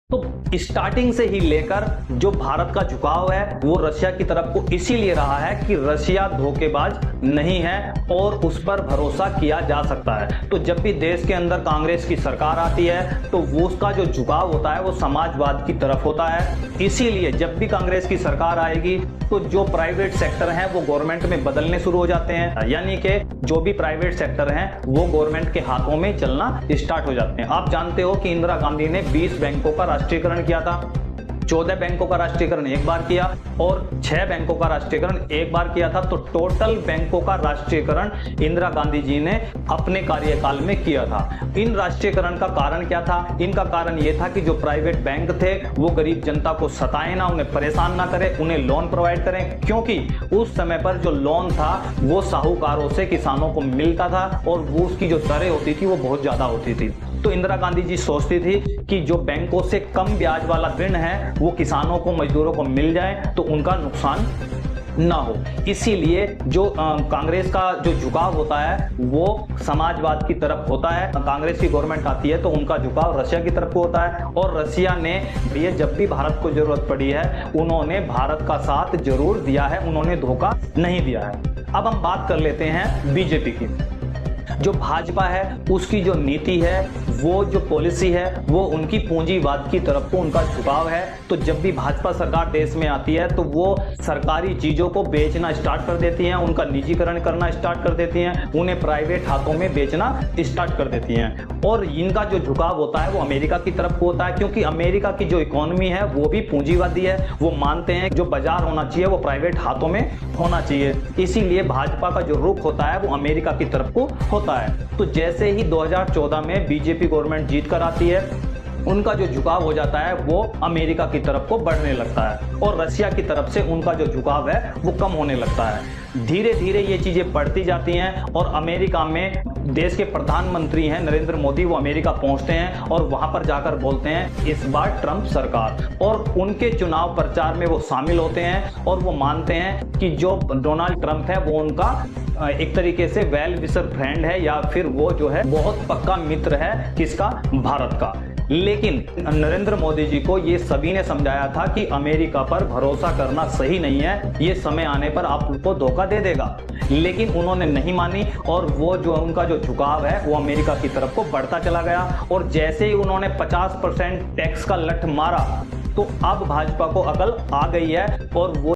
तो स्टार्टिंग से ही लेकर जो भारत का झुकाव है वो रशिया की तरफ को इसीलिए रहा है कि रशिया धोखेबाज नहीं है और उस पर भरोसा किया जा सकता है। तो जब भी देश के अंदर कांग्रेस की सरकार आती है तो वो उसका जो झुकाव होता है वो समाजवाद की तरफ होता है। इसीलिए जब भी कांग्रेस की सरकार आएगी तो जो प्राइवेट सेक्टर हैं वो गवर्नमेंट में बदलने शुरू हो जाते हैं, यानी कि जो भी प्राइवेट सेक्टर हैं वो गवर्नमेंट के हाथों में चलना स्टार्ट हो जाते हैं। आप जानते हो कि इंदिरा गांधी ने 20 बैंकों का राष्ट्रीयकरण किया था, 14 बैंकों का राष्ट्रीयकरण एक बार किया और 6 बैंकों का राष्ट्रीयकरण एक बार किया था। तो टोटल बैंकों का राष्ट्रीयकरण इंदिरा गांधी जी ने अपने कार्यकाल में किया था। इन राष्ट्रीयकरण का कारण क्या था? इनका कारण यह था कि जो प्राइवेट बैंक थे वो गरीब जनता को सताए ना, उन्हें परेशान ना करें, उन्हें लोन प्रोवाइड करें, क्योंकि उस समय पर जो लोन था वो साहूकारों से किसानों को मिलता था और वो उसकी जो दरें होती थी वो बहुत ज्यादा होती थी। तो इंदिरा गांधी जी सोचती थी कि जो बैंकों से कम ब्याज वाला ऋण है वो किसानों को, मजदूरों को मिल जाए तो उनका नुकसान ना हो। इसीलिए जो कांग्रेस का जो झुकाव होता है वो समाजवाद की तरफ होता है। कांग्रेस की गवर्नमेंट आती है तो उनका झुकाव रशिया की तरफ को होता है और रशिया ने ये जब भी भारत को जरूरत पड़ी है उन्होंने भारत का साथ जरूर दिया है, उन्होंने धोखा नहीं दिया है। अब हम बात कर लेते हैं बीजेपी की। जो भाजपा है उसकी जो नीति है, वो जो पॉलिसी है वो उनकी पूंजीवाद की तरफ को उनका झुकाव है। तो जब भी भाजपा सरकार देश में आती है तो वो सरकारी चीजों को बेचना स्टार्ट कर देती हैं, उनका निजीकरण करना स्टार्ट कर देती हैं, उन्हें प्राइवेट हाथों में बेचना स्टार्ट कर देती हैं। और इनका जो झुकाव होता है वो अमेरिका की तरफ को होता है, क्योंकि अमेरिका की जो इकोनॉमी है वो भी पूंजीवादी है। वो मानते हैं जो बाजार होना चाहिए वो प्राइवेट हाथों में होना चाहिए। इसीलिए भाजपा का जो रुख होता है वो अमेरिका की तरफ को होता है। तो जैसे ही 2014 में बीजेपी गवर्नमेंट जीत कर आती है उनका जो झुकाव हो जाता है वो अमेरिका की तरफ को बढ़ने लगता है और रशिया की तरफ से उनका जो झुकाव है वो कम होने लगता है। धीरे धीरे ये चीजें बढ़ती जाती हैं और अमेरिका में देश के प्रधानमंत्री हैं नरेंद्र मोदी, वो अमेरिका पहुंचते हैं और वहां पर जाकर बोलते हैं इस बार ट्रंप सरकार, और उनके चुनाव प्रचार में वो शामिल होते हैं और वो मानते हैं कि जो डोनाल्ड ट्रंप है वो उनका एक तरीके से वेल विशर फ्रेंड है या फिर वो जो है बहुत पक्का मित्र है किसका? भारत का। लेकिन नरेंद्र मोदी जी को ये सभी ने समझाया था कि अमेरिका पर भरोसा करना सही नहीं है, ये समय आने पर आपको धोखा दे देगा, लेकिन उन्होंने नहीं मानी और वो जो उनका जो झुकाव है वो अमेरिका की तरफ को बढ़ता चला गया। और जैसे ही उन्होंने 50% टैक्स का लठ मारा तो अब भाजपा को अकल आ गई है और वो